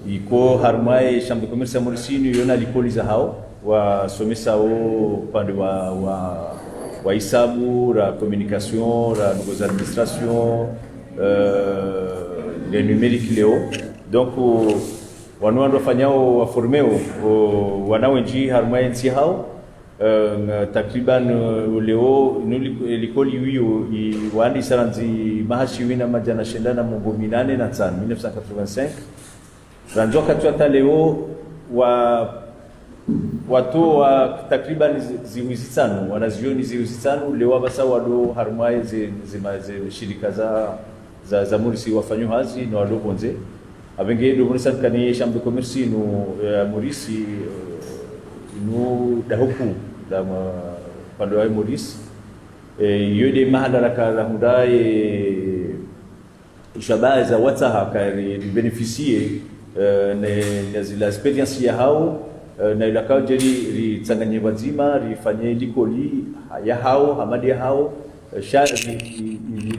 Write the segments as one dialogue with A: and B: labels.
A: iko harmai chambre de commerce ya Maurice yona likoli za hao wasomesa upande wa hisabu la communication la nouveaux administration les numériques leo donc wanao wafanyao waformeo wanao nji harmai nsi hao takriban leo likoli hiyo wandi saranzi mahashi wina majana shindana mungu 1985 ranzo katwa leo watu wa takriban ziwizitano wanazioni ziwizitano leo basa wado harmai ze shirika za Maurice wafanyo hazi no wado bonze abenge do Maurice kani chambre de commerce no Maurice no dahuku da pando ay Maurice yode mahadaraka la hudai shabaha za wataha kari beneficier na zile experience ya hao na ilakao jeri ritanganye wazima rifanye likoli ya hao hamadi ya hao shari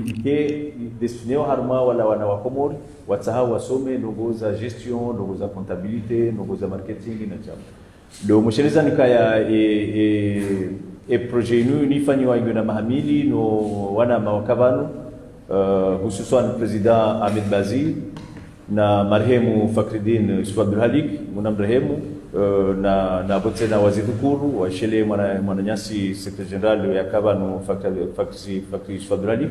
A: ike destineo harma wala wana wakomori wataha wasome ndogo za gestion ndogo za comptabilité ndogo za marketing na jambo do mshereza nikaya projet inu nifanywa na mahamili no wana mawakavanu hususan president Ahmed Bazil na marehemu Fakhreddin Yusuf Abdul Halik munamrehemu na botena waziri mkuu wa shele mwananyasi secretary general ya kabanu Fakhri Yusuf Abdul Halik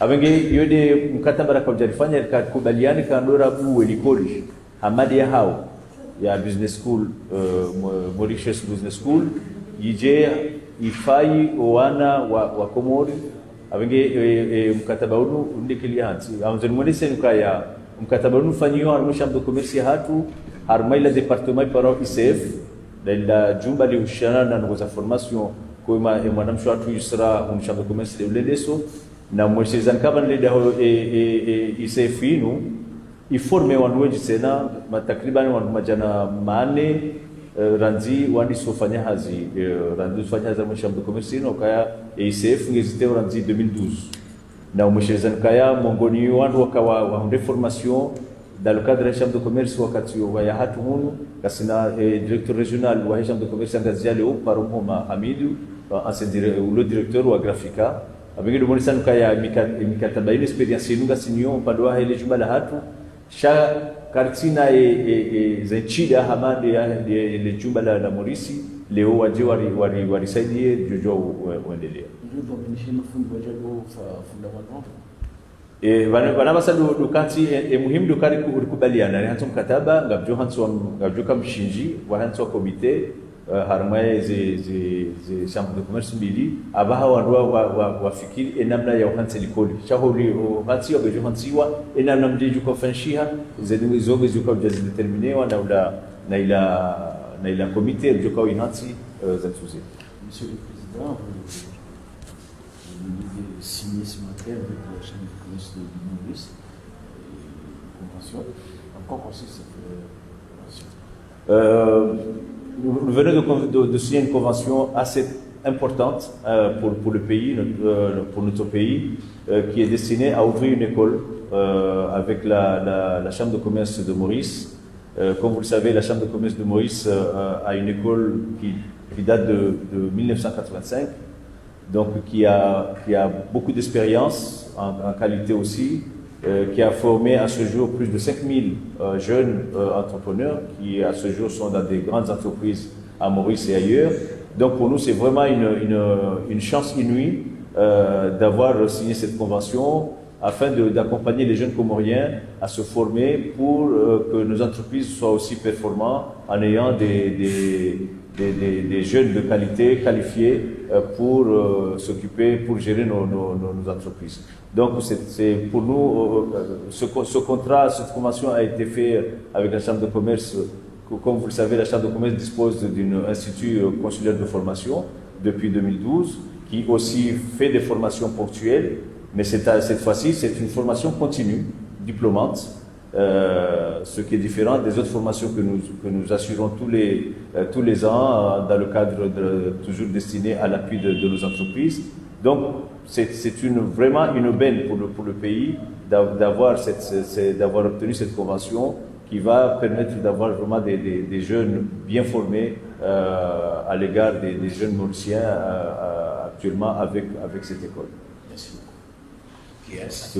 A: abenge yode mkataba kwa jarifanya kubaliani kandora bu elikoli hamadi ya hao ya business school Mauritius business school yije ifai wana wa Komori abenge mkataba huu ndikili hansi amzeni mwelese nukaya mkataba huu fanyiwa harmo chambre de commerce hatu harmaila departement paro ICF la jumba li ushana na ngoza formation kwa mwanamsho watu Yusra chambre de commerce de Ledeso na mweshezan kaban le daho ICF inu iforme wanweji tena takriban majana mane ranzi wandi sofanya hazi ranzi sofanya hazi chambre de commerce ino kaya ICF ngezite ranzi 2012 na mweshezan kaya mongoni wandu wakawa wa formation dans le cadre de la chambre de commerce wakati wa ya hatu hunu kasina directeur régional wa chambre de commerce ngazia leo paromoma Hamidu le directeur wa Graphica abingi do monisa kaya mikataba ile experience inunga sinyo padwa ile jumba la hatu sha kartina zenchida hamade ya ile jumba la Maurice leo waje warisaidie jojo uendelee
B: ndio benishima fundi wajabu fundamental
A: wanabasa dukati muhimu dukari kubaliana ni hantu mkataba ngabjo kama mshinji wa hantu komite harmaye ze chambre de commerce mbili abaha wanwa wafikiri namna ya hantu likoli shaholi hantu ya bejo hantu namna mjeju kwa fanshiha zedi zoge zuka jazi determinewa na ila komite bjo kwa hantu za tuzi.
B: Monsieur le Président, vous signé ce matin avec la chambre de commerce de Maurice, convention. En quoi consiste cette convention?
A: Nous venons de signer une convention assez importante pour le pays, pour notre pays, qui est destinée à ouvrir une école avec la chambre de commerce de Maurice. Comme vous le savez, la chambre de commerce de Maurice a une école qui date de 1985. Donc qui a beaucoup d'expérience en qualité aussi, qui a formé à ce jour plus de 5000 jeunes entrepreneurs qui à ce jour sont dans des grandes entreprises à Maurice et ailleurs. Donc pour nous c'est vraiment une chance inouïe d'avoir signé cette convention afin d'accompagner les jeunes Comoriens à se former pour que nos entreprises soient aussi performantes en ayant des jeunes de qualité, qualifiés pour s'occuper, pour gérer nos entreprises. Donc c'est pour nous, ce contrat, cette convention a été fait avec la Chambre de commerce. Comme vous le savez, la Chambre de commerce dispose d'un institut consulaire de formation depuis 2012, qui aussi fait des formations ponctuelles, mais cette fois-ci, c'est une formation continue, diplômante, ce qui est différent des autres formations que nous assurons tous les ans dans le cadre toujours destiné à l'appui de nos entreprises. Donc, c'est vraiment une aubaine pour le pays d'avoir obtenu cette convention qui va permettre d'avoir vraiment des jeunes bien formés à l'égard des jeunes Mauriciens actuellement avec cette école.
B: Merci beaucoup. Yes.